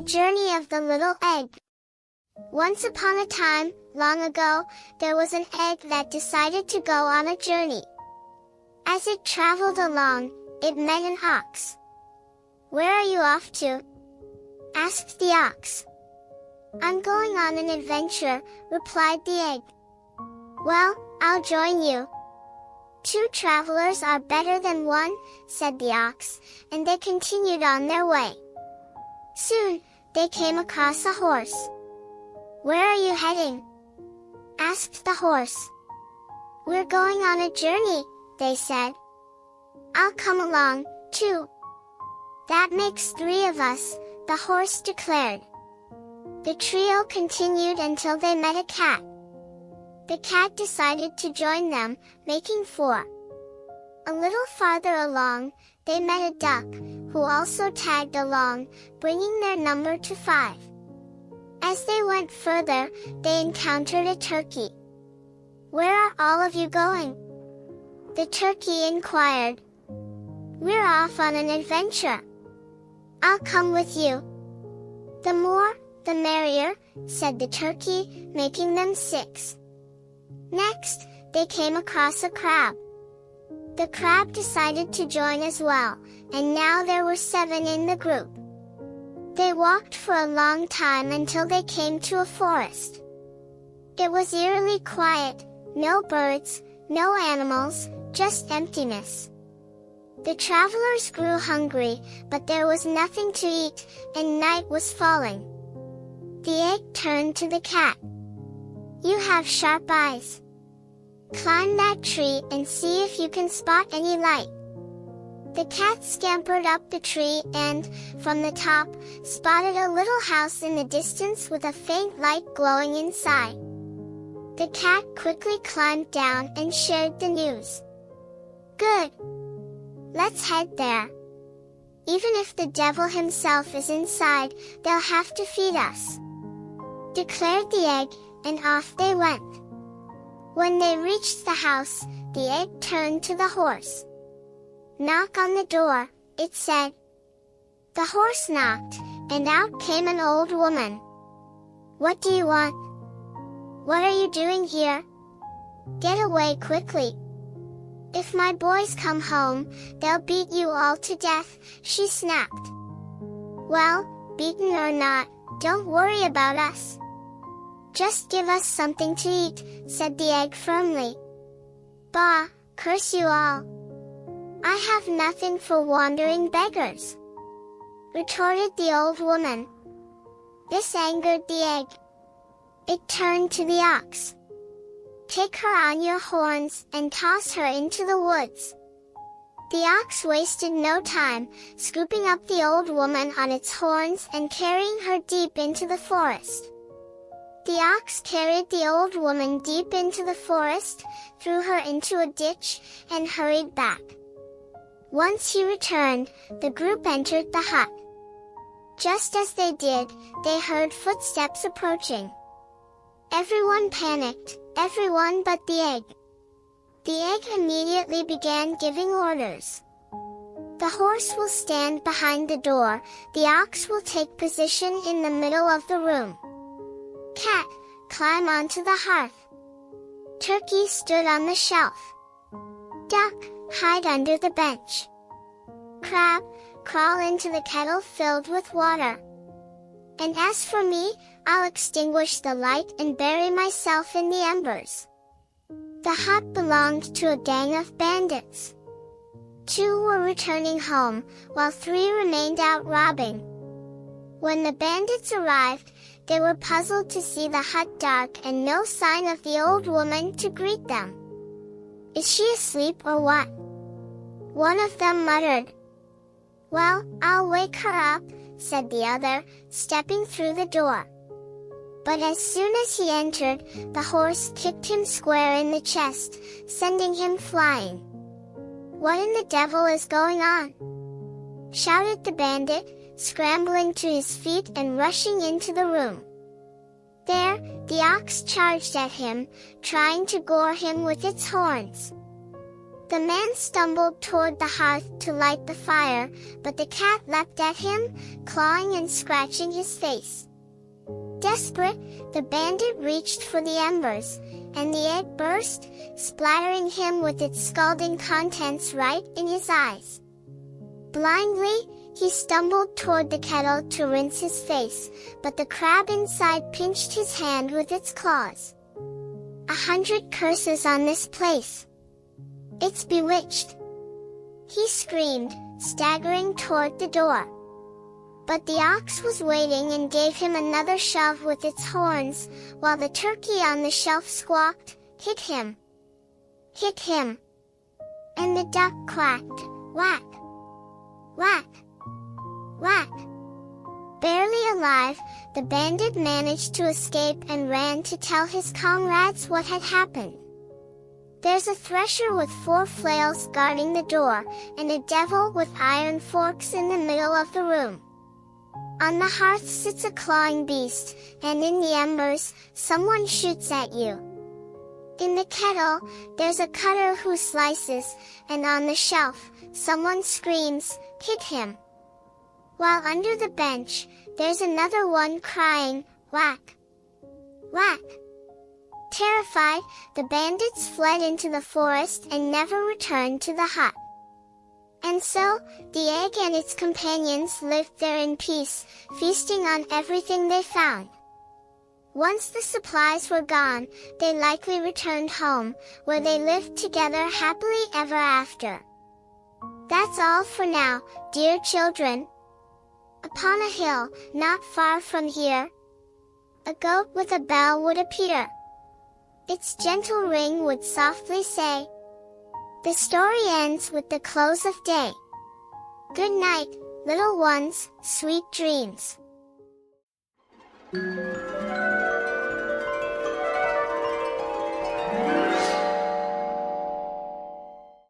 journey of the little egg. Once upon a time, long ago, there was an egg that decided to go on a journey. As it traveled along, it met an ox. "Where are you off to?" asked the ox. "I'm going on an adventure," replied the egg. "Well, I'll join you." "Two travelers are better than one," said the ox, and they continued on their way. Soon, they came across a horse. "Where are you heading?" asked the horse. "We're going on a journey," they said. "I'll come along, too." "That makes 3 of us," the horse declared. The trio continued until they met a cat. The cat decided to join them, making 4. A little farther along, they met a duck, who also tagged along, bringing their number to 5. As they went further, they encountered a turkey. "Where are all of you going?" the turkey inquired. "We're off on an adventure." "I'll come with you." "The more, the merrier," said the turkey, making them 6. Next, they came across a crab. The crab decided to join as well, and now there were 7 in the group. They walked for a long time until they came to a forest. It was eerily quiet, no birds, no animals, just emptiness. The travelers grew hungry, but there was nothing to eat, and night was falling. The egg turned to the cat. "You have sharp eyes. Climb that tree and see if you can spot any light." The cat scampered up the tree and, from the top, spotted a little house in the distance with a faint light glowing inside. The cat quickly climbed down and shared the news. "Good. Let's head there. Even if the devil himself is inside, they'll have to feed us," declared the egg, and off they went. When they reached the house, the egg turned to the horse. "Knock on the door," it said. The horse knocked, and out came an old woman. "What do you want?" "What are you doing here? Get away quickly. If my boys come home, they'll beat you all to death," she snapped. "Well, beaten or not, don't worry about us. Just give us something to eat," said the egg firmly. "Bah, curse you all. I have nothing for wandering beggars," retorted the old woman. This angered the egg. It turned to the ox. "Take her on your horns and toss her into the woods." The ox wasted no time, scooping up the old woman on its horns and carrying her deep into the forest. The ox carried the old woman deep into the forest, threw her into a ditch, and hurried back. Once he returned, the group entered the hut. Just as they did, they heard footsteps approaching. Everyone panicked, everyone but the egg. The egg immediately began giving orders. "The horse will stand behind the door, the ox will take position in the middle of the room. Cat, climb onto the hearth. Turkey stood on the shelf. Duck, hide under the bench. Crab, crawl into the kettle filled with water. And as for me, I'll extinguish the light and bury myself in the embers." The hut belonged to a gang of bandits. 2 were returning home, while 3 remained out robbing. When the bandits arrived, they were puzzled to see the hut dark and no sign of the old woman to greet them. "Is she asleep or what?" one of them muttered. "Well, I'll wake her up," said the other, stepping through the door. But as soon as he entered, the horse kicked him square in the chest, sending him flying. "What in the devil is going on?" shouted the bandit, scrambling to his feet and rushing into the room. There, the ox charged at him, trying to gore him with its horns. The man stumbled toward the hearth to light the fire, but the cat leapt at him, clawing and scratching his face. Desperate, the bandit reached for the embers, and the egg burst, splattering him with its scalding contents right in his eyes. Blindly, he stumbled toward the kettle to rinse his face, but the crab inside pinched his hand with its claws. 100 curses on this place! It's bewitched! He screamed, staggering toward the door. But the ox was waiting and gave him another shove with its horns, while the turkey on the shelf squawked, "Hit him! Hit him!" And the duck quacked, "Whack! Whack! Whack!" Barely alive, the bandit managed to escape and ran to tell his comrades what had happened. There's a thresher with 4 flails guarding the door, and a devil with iron forks in the middle of the room. On the hearth sits a clawing beast, and in the embers, someone shoots at you. In the kettle, there's a cutter who slices, and on the shelf, someone screams, "Hit him!" While under the bench, there's another one crying, "Whack! Whack!" Terrified, the bandits fled into the forest and never returned to the hut. And so, the egg and its companions lived there in peace, feasting on everything they found. Once the supplies were gone, they likely returned home, where they lived together happily ever after. That's all for now, dear children. Upon a hill, not far from here, a goat with a bell would appear. Its gentle ring would softly say, "The story ends with the close of day. Good night, little ones, sweet dreams."